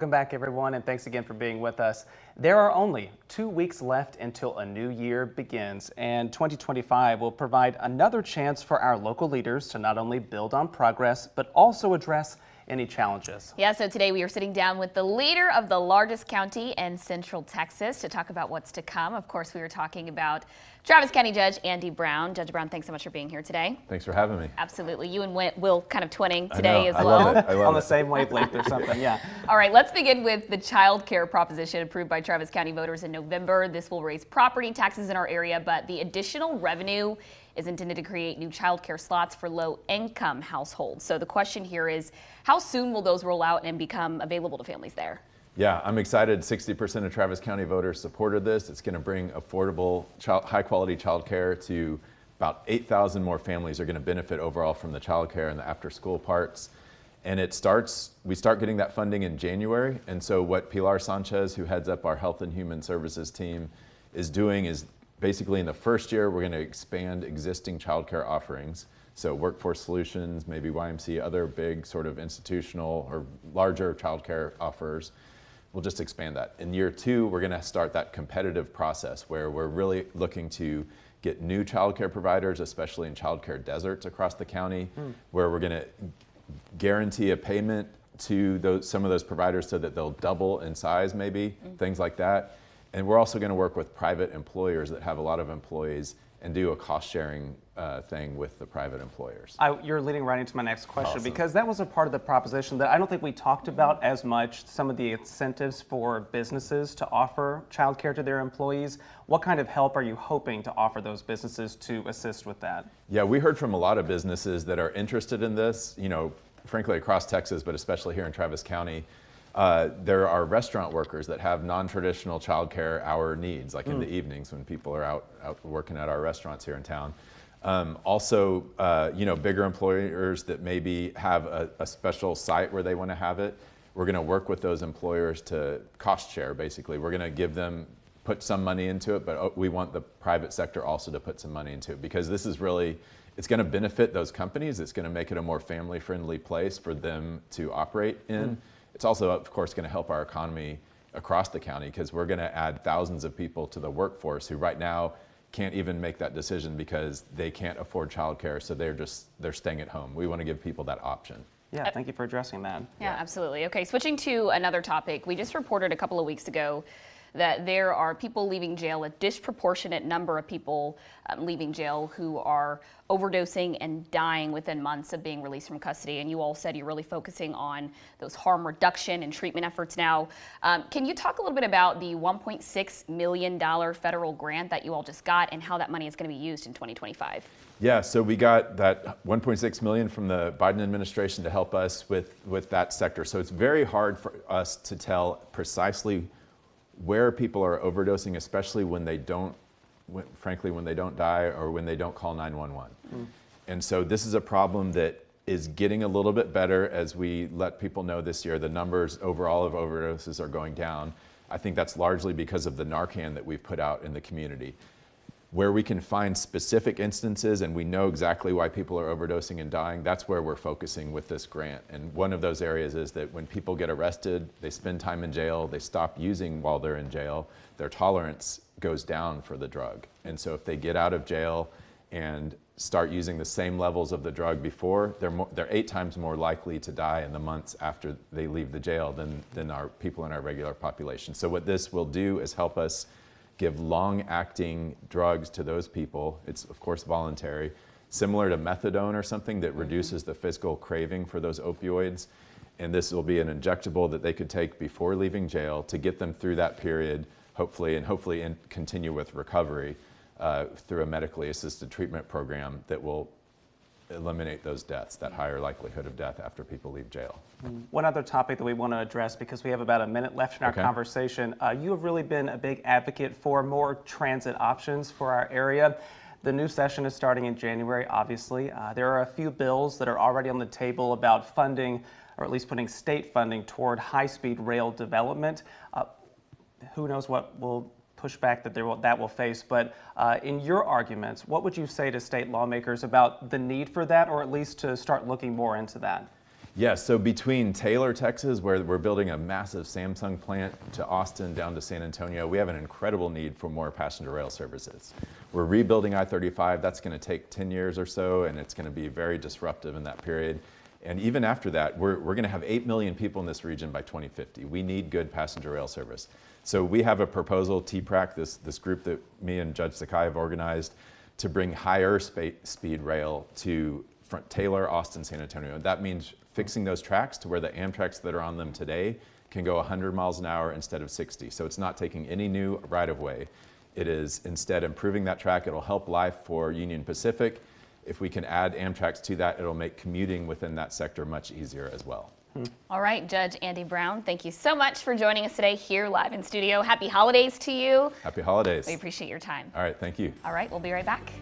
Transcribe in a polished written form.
Welcome back, everyone, and thanks again for being with us. There are only 2 weeks left until a new year begins, and 2025 will provide another chance for our local leaders to not only build on progress, but also address any challenges. Yeah, so today we are sitting down with the leader of the largest county in Central Texas to talk about what's to come. Of course, we were talking about Travis County Judge Andy Brown. Judge Brown, thanks so much for being here today. Thanks for having me. Absolutely. You and Will kind of twinning today as well. I love it. I love On the same wavelength or something, yeah. All right, let's begin with the child care proposition approved by Travis County voters in November. This will raise property taxes in our area, but the additional revenue is intended to create new child care slots for low-income households. So the question here is, how soon will those roll out and become available to families there? Yeah, I'm excited. 60% of Travis County voters supported this. It's going to bring affordable, high-quality child care to about 8,000 more families are going to benefit overall from the child care and the after-school parts. And we start getting that funding in January. And so what Pilar Sanchez, who heads up our Health and Human Services team, is doing is basically in the first year, we're going to expand existing child care offerings. So Workforce Solutions, maybe YMC, other big sort of institutional or larger child care offers. We'll just expand that. In year two, we're going to start that competitive process where we're really looking to get new child care providers, especially in child care deserts across the county, where we're going to guarantee a payment to some of those providers so that they'll double in size maybe, things like that. And we're also going to work with private employers that have a lot of employees and do a cost-sharing thing with the private employers. You're leading right into my next question. Awesome. Because that was a part of the proposition that I don't think we talked about as much, some of the incentives for businesses to offer childcare to their employees. What kind of help are you hoping to offer those businesses to assist with that? Yeah, we heard from a lot of businesses that are interested in this, frankly across Texas, but especially here in Travis County. There are restaurant workers that have non-traditional childcare hour needs, like in the evenings when people are out working at our restaurants here in town. Also, bigger employers that maybe have a special site where they want to have it. We're going to work with those employers to cost share, basically. We're going to give them, put some money into it, but we want the private sector also to put some money into it, because this is really, it's going to benefit those companies. It's going to make it a more family-friendly place for them to operate in. It's also, of course, going to help our economy across the county, because we're going to add thousands of people to the workforce who right now can't even make that decision because they can't afford childcare, so they're staying at home. We want to give people that option. Yeah, thank you for addressing that. Yeah, absolutely. Okay, switching to another topic. We just reported a couple of weeks ago that there are people leaving jail, a disproportionate number of people leaving jail who are overdosing and dying within months of being released from custody. And you all said you're really focusing on those harm reduction and treatment efforts now. Can you talk a little bit about the $1.6 million federal grant that you all just got and how that money is going to be used in 2025? Yeah, so we got that $1.6 million from the Biden administration to help us with that sector. So it's very hard for us to tell precisely where people are overdosing, especially when they don't, frankly, when they don't die or when they don't call 911. And so this is a problem that is getting a little bit better as we let people know this year. The numbers overall of overdoses are going down. I think that's largely because of the Narcan that we've put out in the community. Where we can find specific instances and we know exactly why people are overdosing and dying, that's where we're focusing with this grant. And one of those areas is that when people get arrested, they spend time in jail, they stop using while they're in jail, their tolerance goes down for the drug. And so if they get out of jail and start using the same levels of the drug before, they're 8 times more likely to die in the months after they leave the jail than our people in our regular population. So what this will do is help us give long-acting drugs to those people. It's, of course, voluntary, similar to methadone or something that reduces the physical craving for those opioids. And this will be an injectable that they could take before leaving jail to get them through that period, hopefully continue with recovery through a medically assisted treatment program that will eliminate those deaths, that higher likelihood of death after people leave jail. One other topic that we want to address, because we have about a minute left in our conversation, you have really been a big advocate for more transit options for our area. The new session is starting in January, obviously. There are a few bills that are already on the table about funding, or at least putting state funding toward high-speed rail development. Who knows what will pushback that will face, but in your arguments, what would you say to state lawmakers about the need for that, or at least to start looking more into that? Yes, so between Taylor, Texas, where we're building a massive Samsung plant, to Austin down to San Antonio, we have an incredible need for more passenger rail services. We're rebuilding I-35. That's going to take 10 years or so, and it's going to be very disruptive in that period. And even after that, we're going to have 8 million people in this region by 2050. We need good passenger rail service. So we have a proposal, TPRAC, this group that me and Judge Sakai have organized, to bring higher speed rail to Taylor, Austin, San Antonio. That means fixing those tracks to where the Amtraks that are on them today can go 100 miles an hour instead of 60. So it's not taking any new right-of-way. It is instead improving that track. It'll help life for Union Pacific. If we can add Amtraks to that, it'll make commuting within that sector much easier as well. All right, Judge Andy Brown, thank you so much for joining us today here live in studio. Happy holidays to you. Happy holidays. We appreciate your time. All right, thank you. All right, we'll be right back.